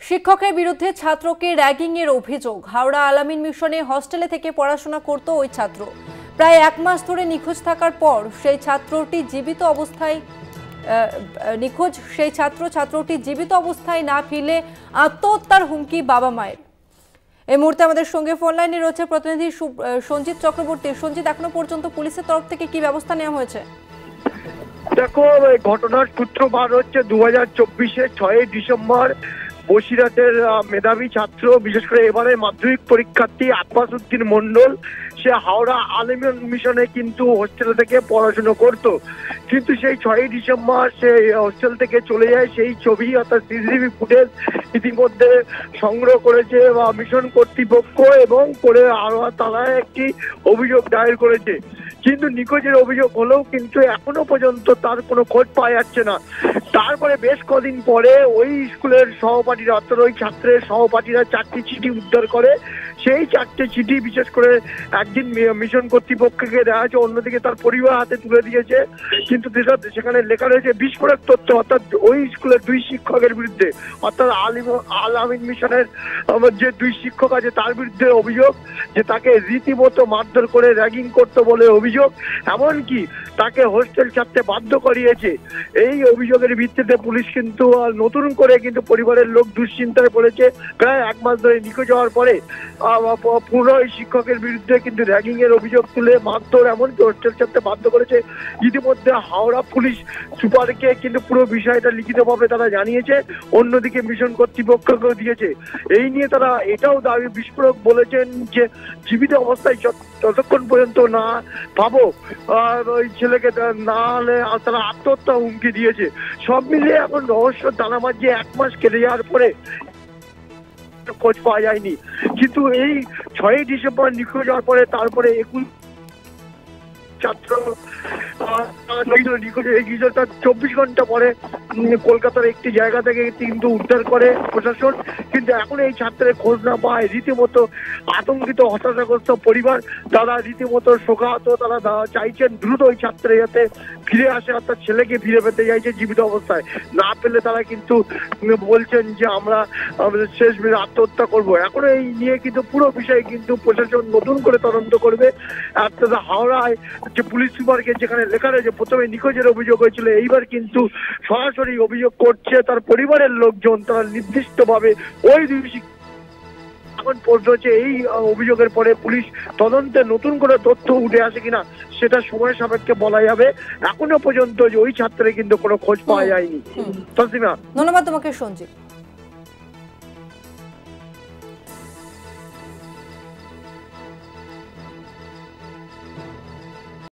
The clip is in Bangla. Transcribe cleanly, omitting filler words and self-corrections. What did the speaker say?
শিক্ষকের বিরুদ্ধে ছাত্রকে র্যাগিং এর অভিযোগ। হাওড়া আলামিন মিশনে হস্টেলে থেকে পড়াশোনা করত ওই ছাত্র। প্রায় এক মাস ধরে নিখোঁজ থাকার পর সেই ছাত্রটি জীবিত অবস্থায় না ফিরলে আত্মহত্যার হুমকি বাবা মায়ের। এই মুহূর্তে আমাদের সঙ্গে ফোন লাইনে রয়েছে প্রতিনিধি সঞ্জিত চক্রবর্তী। সঞ্জিত, এখনো পর্যন্ত পুলিশের তরফ থেকে কি ব্যবস্থা নেওয়া হয়েছে? দেখো, ঘটনার সূত্রপাত হচ্ছে 2024-এর 6 ডিসেম্বর বসিরহাটের মেধাবী ছাত্র, বিশেষ করে এবারে মাধ্যমিক পরীক্ষার্থী আব্বাস উদ্দিন মন্ডল, সে হাওড়া আলামিন মিশনে কিন্তু হোস্টেল থেকে পড়াশোনা করত। কিন্তু সেই 6 ডিসেম্বর সে হোস্টেল থেকে চলে যায়। সেই ছবি অর্থাৎ সিসিটিভি ফুটেজ ইতিমধ্যে সংগ্রহ করেছে মিশন কর্তৃপক্ষ এবং করে আরো তালায় একটি অভিযোগ দায়ের করেছে। কিন্তু নিখোঁজের অভিযোগ হলেও কিন্তু এখনো পর্যন্ত তার কোনো খোঁজ পাওয়া যাচ্ছে না। তারপরে বেশ কদিন পরে ওই স্কুলের সহপাঠীরা অর্থাৎ ওই ছাত্রের সহপাঠীরা 4টি চিঠি উদ্ধার করে। সেই 4টে চিঠি বিশেষ করে একদিন মিশন কর্তৃপক্ষকে দেওয়া হয়েছে, অন্যদিকে তার পরিবার হাতে তুলে দিয়েছে। কিন্তু সেখানে লেখা রয়েছে বিস্ফোরক তথ্য, অর্থাৎ ওই স্কুলের 2 শিক্ষকের বিরুদ্ধে, অর্থাৎ আলামিন মিশনের যে 2 শিক্ষক আছে তার বিরুদ্ধে অভিযোগ যে তাকে রীতিমতো মারধর করে র্যাগিং করতে বলে অভিযোগ, এমনকি তাকে হোস্টেল ছাড়তে বাধ্য করিয়েছে। এই অভিযোগের ভিত্তিতে পুলিশ কিন্তু নতুন করে কিন্তু পরিবারের লোক দুশ্চিন্তায় পড়েছে। প্রায় 1 মাস ধরে নিখোঁজ হওয়ার পরে পুরো এই শিক্ষকের বিরুদ্ধে কিন্তু র্যাগিং এর অভিযোগ তুলে মারধর এমনকি হোস্টেল ছাড়তে বাধ্য করেছে। ইতিমধ্যে হাওড়া পুলিশ সুপারকে কিন্তু পুরো বিষয়টা লিখিতভাবে তারা জানিয়েছে, অন্যদিকে মিশন কর্তৃপক্ষকেও দিয়েছে। এই নিয়ে তারা এটাও দাবি বিস্ফোরক বলেছেন যে জীবিত অবস্থায় ততক্ষণ পর্যন্ত না পাবো ওই ছেলেকে, না হলে তারা আত্মহত্যা হুমকি দিয়েছে। সব মিলিয়ে এখন রহস্য দানা বাজিয়ে 1 মাস কেটে যাওয়ার পরে খোঁজ পাওয়া যায়নি। কিন্তু এই 6 ডিসেম্বর নিখোঁজ হওয়ার পরে তারপরে 21 ছাত্র নিখোঁজ হয়ে গিয়েছিল। তার 24 ঘন্টা পরে কলকাতার একটি জায়গা থেকে কিন্তু উদ্ধার করে প্রশাসন। কিন্তু এখন এই ছাত্রের খোঁজ না পায় রীতিমতো আতঙ্কিত হতাশাগ্রস্ত পরিবার। তারা রীতিমতো শোকাহত, তারা চাইছেন দ্রুত ওই ছাত্রের যাতে ফিরে আসে, অর্থাৎ ছেলেকে ফিরে পেতে চাইছে জীবিত অবস্থায়। না পেলে তারা কিন্তু বলছেন যে আমরা শেষ মেরে আত্মহত্যা করবো। এখন এই নিয়ে কিন্তু পুরো বিষয় কিন্তু প্রশাসন নতুন করে তদন্ত করবে। হাওড়ায় যে পুলিশ সুপারকে যেখানে লেখা রয়েছে প্রথমে নিখোঁজের অভিযোগ হয়েছিল, এইবার কিন্তু সরাসরি অভিযোগ করছে তার পরিবারের লোকজন। তারা নির্দিষ্টভাবে ওই 2 এখন প্রশ্ন হচ্ছে এই অভিযোগের পরে পুলিশ তদন্তে নতুন করে তথ্য উঠে আসে কিনা সেটা সময় সাপেক্ষে বলা যাবে। এখনো পর্যন্ত ওই ছাত্রের কিন্তু কোনো খোঁজ পাওয়া যায়নি। ধন্যবাদ তোমাকে সঞ্জিত।